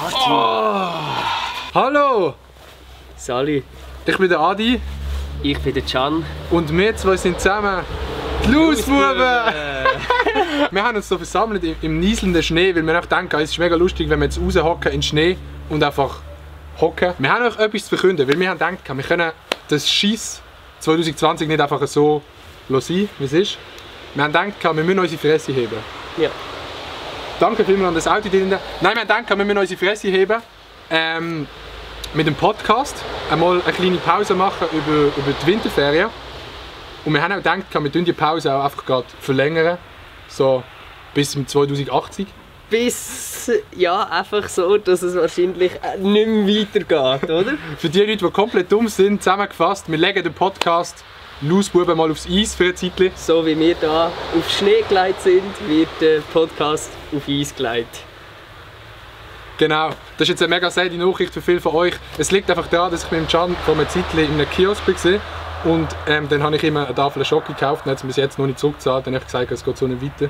Oh. Hallo! Sali. Ich bin der Adi. Ich bin der Can. Und wir zwei sind zusammen die Lausbuben! Wir haben uns hier versammelt im nieselnden Schnee, weil wir auch denken, es ist mega lustig, wenn wir jetzt raushocken in den Schnee und einfach hocken. Wir haben euch etwas zu verkünden, weil wir haben gedacht, wir können das Scheiss 2020 nicht einfach so sein, wie es ist. Wir haben gedacht, wir müssen unsere Fresse heben. Ja. Danke vielmals an das Auto drin. Nein, wir haben gedacht, wir müssen unsere Fresse heben. Mit dem Podcast einmal eine kleine Pause machen über die Winterferien. Und wir haben auch gedacht, wir können die Pause auch einfach gerade verlängern. So bis 2080. Bis, ja, einfach so, dass es wahrscheinlich nicht mehr weitergeht, oder? Für die Leute, die komplett dumm sind, zusammengefasst, wir legen den Podcast Lausbuben mal aufs Eis für ein Zeitchen. So wie wir hier auf Schnee gelegt sind, wird der Podcast auf Eis gelegt. Genau, das ist jetzt eine mega sad Nachricht für viele von euch. Es liegt einfach daran, dass ich mit dem Can vor einem Zeitchen in einem Kiosk war. Und dann habe ich ihm eine Tafel Schoki gekauft und hat es bis jetzt noch nicht zurückgezahlt. Dann habe ich gesagt, es geht so nicht weiter.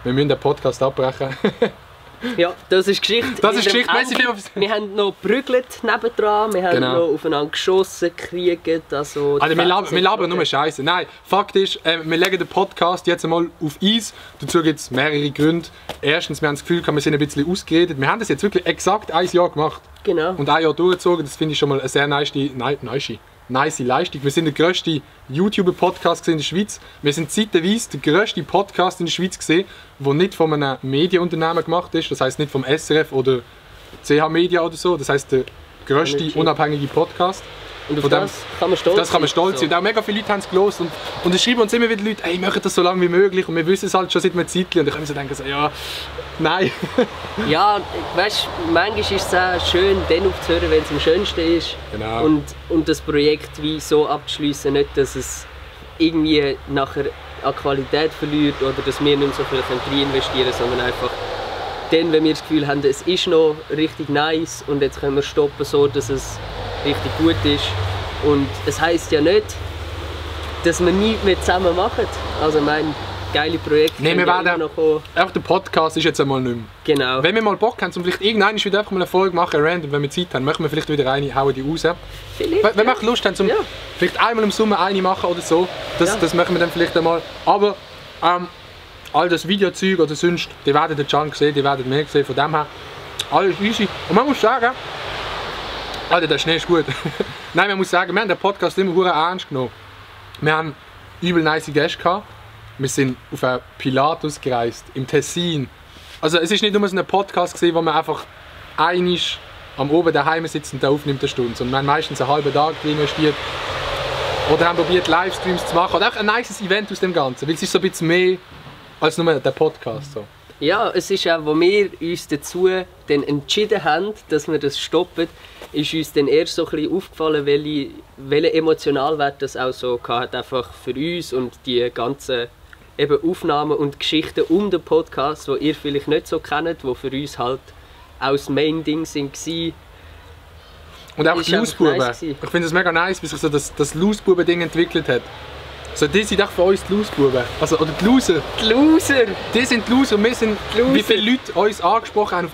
Wir müssen den Podcast abbrechen. Ja, das ist Geschichte. Das ist Geschichte. Wir haben noch geprügelt nebendran, wir haben noch aufeinander geschossen, gekriegt. Also wir labern nur Scheiße. Nein, Fakt ist, wir legen den Podcast jetzt einmal auf Eis. Dazu gibt es mehrere Gründe. Erstens, wir haben das Gefühl, wir sind ein bisschen ausgeredet. Wir haben das jetzt wirklich exakt ein Jahr gemacht. Genau. Und ein Jahr durchgezogen. Das finde ich schon mal eine sehr nice Leistung. Wir sind der grösste YouTuber-Podcast in der Schweiz. Wir sind zeitweise der grösste Podcast in der Schweiz gesehen, der nicht von einem Medienunternehmen gemacht ist. Das heisst nicht vom SRF oder CH Media oder so. Das heisst der grösste unabhängige Podcast. Und auf das kann man stolz sein. Das kann man stolz sein. Und auch mega viele Leute haben es gelost. Und es schreiben uns immer wieder Leute, ey, machen das so lange wie möglich. Und wir wissen es halt schon seit einem Zeitchen. Und dann können wir so denken, so, ja, nein. Ja, weißt du, manchmal ist es auch schön, dann aufzuhören, wenn es am schönsten ist. Genau. Und das Projekt wie so abzuschließen, nicht, dass es irgendwie nachher an Qualität verliert oder dass wir nicht mehr so viel rein investieren können, sondern einfach dann, wenn wir das Gefühl haben, es ist noch richtig nice und jetzt können wir stoppen, so dass es richtig gut ist. Und es heisst ja nicht, dass wir nichts mehr zusammen machen. Also mein geile Projekt. Nein, wir werden auch der Podcast ist jetzt einmal nicht mehr. Genau. Wenn wir mal Bock haben, um vielleicht irgendwann wieder einfach mal eine Folge machen, random, wenn wir Zeit haben, machen wir vielleicht wieder eine, hauen die raus. Vielleicht, wenn wir auch Lust haben, vielleicht einmal im Sommer eine machen oder so, das machen wir dann vielleicht einmal. Aber all das Videozeug oder sonst, die werden den Can sehen, die werden mehr sehen, von dem her alles easy. Und man muss sagen, Alter, der Schnee ist gut. Nein, man muss sagen, wir haben den Podcast immer sehr ernst genommen. Wir haben übel nice Gäste gehabt. Wir sind auf einen Pilatus gereist, im Tessin. Also es ist nicht nur so ein Podcast gewesen, wo man einfach einig am Oben daheim sitzt und aufnimmt eine Stunde, sondern wir haben meistens einen halben Tag investiert. Oder haben probiert Livestreams zu machen. Oder auch ein nices Event aus dem Ganzen, weil es ist so ein bisschen mehr als nur der Podcast. So. Ja, es ist auch, als wir uns dazu dann entschieden haben, dass wir das stoppen, ist uns dann erst so ein bisschen aufgefallen, welchen Emotionalwert das auch so hat, einfach für uns und die ganzen eben Aufnahmen und Geschichten um den Podcast, die ihr vielleicht nicht so kennt, die für uns halt auch das Main-Ding waren. Und auch die Lausbuben. Nice, ich finde es mega nice, wie sich so das Lausbuben-Ding entwickelt hat. So, die sind auch für uns die Lausbuben. Also, oder die Loser. Die Loser! Die sind die Loser und wir sind die Loser. Wie viele Leute uns angesprochen haben auf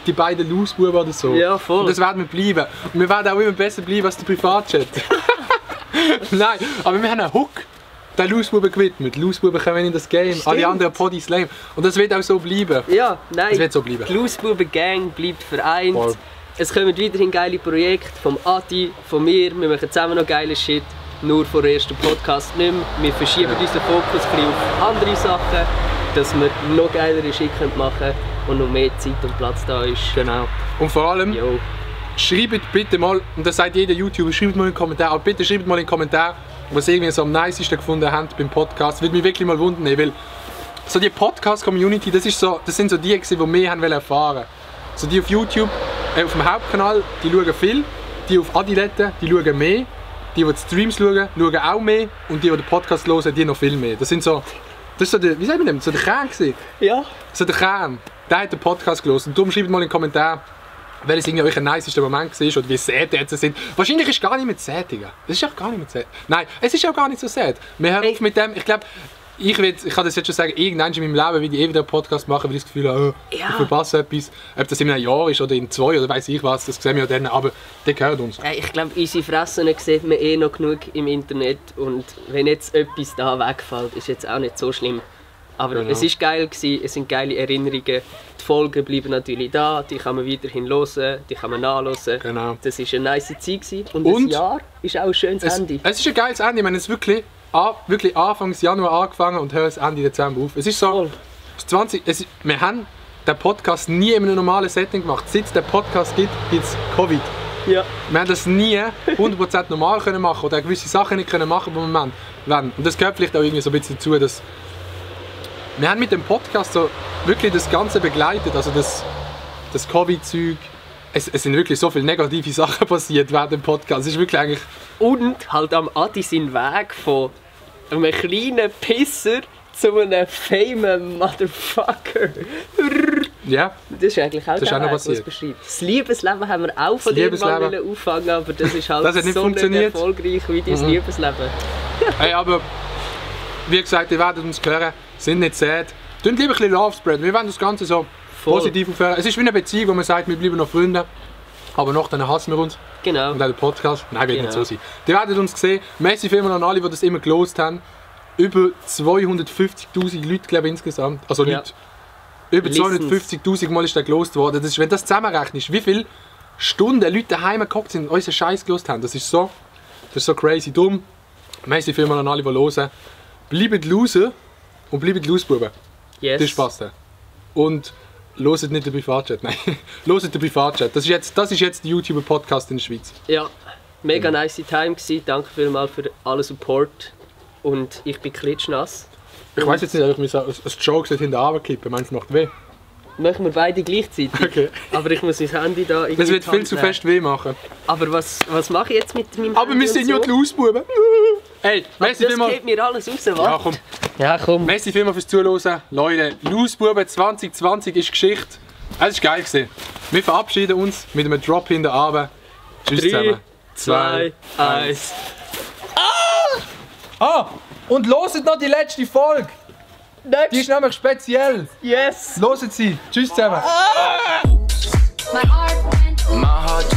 die beiden Lausbuben oder so. Ja, voll. Und das werden wir bleiben. Und wir werden auch immer besser bleiben als der Privatchat. Nein, aber wir haben einen Hook den Lausbuben gewidmet. Lausbuben kommen in das Game, Stimmt. alle anderen Podis lame. Und das wird auch so bleiben. Ja, nein. Das wird so bleiben. Die Lausbuben-Gang bleibt vereint. Voll. Es kommen weiterhin geile Projekte vom Adi, von mir. Wir machen zusammen noch geile Shit. Nur vor dem ersten Podcast nicht mehr. Wir verschieben unseren Fokus ein bisschen auf andere Sachen, dass wir noch geilere Shit machen können und noch mehr Zeit und Platz da ist. Genau. Und vor allem, schreibt bitte mal, und das sagt jeder YouTuber, schreibt mal in den Kommentar, aber bitte schreibt mal in den Kommentar, was ihr irgendwie so am nicesten gefunden habt beim Podcast. Würde mich wirklich mal wundern, weil so die Podcast-Community, das sind so die, die wir haben erfahren wollen. So die auf YouTube, auf dem Hauptkanal, die schauen viel, die auf Adilette, die schauen mehr. Die Streams schauen auch mehr und die den Podcast hören, die noch viel mehr. Das ist so der, wie sagt man dem, so der Kern gewesen. Ja. So der Kern, der hat den Podcast gehört. Und darum schreibt mal in den Kommentar, welches irgendwie euer nicester Moment war oder wie sad ihr jetzt sind. Wahrscheinlich ist es gar nicht mehr sad, Digga. Das ist auch gar nicht mehr sad. Nein, es ist auch gar nicht so sad. Wir hören auf mit dem, ich glaube, ich kann das jetzt schon sagen, irgendwann in meinem Leben will ich wieder einen Podcast machen, weil ich das Gefühl habe, ich verpasse etwas. Ob das in einem Jahr ist oder in 2 oder weiss ich was, das sehen wir ja dann, aber der gehört uns. Ja, ich glaube, unsere Fressen sieht man noch genug im Internet und wenn jetzt etwas da wegfällt, ist jetzt auch nicht so schlimm. Aber es war geil, es sind geile Erinnerungen. Die Folgen bleiben natürlich da, die kann man weiterhin hören, die kann man nachhören. Genau. Das war eine nice Zeit und ein Jahr ist auch ein schönes Ende. Es ist ein geiles Ende, ich meine, es wirklich Anfang Januar angefangen und hört es Ende Dezember auf. Es ist so, wir haben den Podcast nie in einem normalen Setting gemacht. Seit es den Podcast gibt, gibt es Covid. Ja. Wir haben das nie 100% normal können machen oder gewisse Sachen nicht können machen, die wir wollen. Und das gehört vielleicht auch irgendwie so ein bisschen dazu, dass wir haben mit dem Podcast so wirklich das Ganze begleitet, also das Covid-Zeug. Es sind wirklich so viele negative Sachen passiert während dem Podcast. Es ist wirklich eigentlich... Und halt am Adi seinen Weg von einem kleinen Pisser zu einem famous Motherfucker. Ja. Das ist eigentlich auch das der Weg, was passiert. beschreibt. Das Liebesleben haben wir auch von dir mal auffangen, aber das ist halt das hat nicht so nicht funktioniert. Erfolgreich wie dein Liebesleben. Hey, aber wie gesagt, ihr werdet uns hören, sind nicht sad. Tun lieber ein bisschen Love spreaden. Wir wollen das Ganze so positiv aufhören. Es ist wie eine Beziehung, wo man sagt, wir bleiben noch Freunde, aber noch dann hassen wir uns. Genau. Und auch der Podcast. Nein, wird nicht so sein. Die werdet uns sehen. Merci vielmals an alle, die das immer gelost haben. Über 250'000 Leute, glaube ich, insgesamt. Also Leute. Über 250'000 Mal ist der gelost worden. Das ist, wenn du das zusammenrechnest, wie viele Stunden Leute daheim gehockt sind und unseren Scheiß gelost haben. Das ist so crazy dumm. Merci vielmals an alle, die hören. Bleibt loser und bleibt Losbuben. Yes. Das passt. Und hört nicht den Privatchat. Nein, hört den Privatchat. Das ist jetzt der YouTuber-Podcast in der Schweiz. Ja, mega nice Time gewesen. Danke vielmals für allen Support. Und ich bin klitschnass. Ich weiss jetzt nicht, ob ich ein Joke hinter der Arbeit kippen. Meinst du, macht weh? Machen wir beide gleichzeitig. Okay. Aber ich muss mein Handy da irgendwie. Das wird viel zu fest weh machen. Aber was mache ich jetzt mit meinem Aber Handy? wir sind ja die Lausbuben. Hey, merci das vielmals. geht mir alles raus, was? Ja, komm. Ja, komm. Merci vielmals fürs Zuhören. Leute, Lausbuben 2020 ist Geschichte. Es war geil gewesen. Wir verabschieden uns mit einem Drop in der Abend. Tschüss 3, zusammen. 2, 1. Ah! Und hört noch die letzte Folge. Die ist nämlich speziell. Yes! Hört sie. Tschüss zusammen. My heart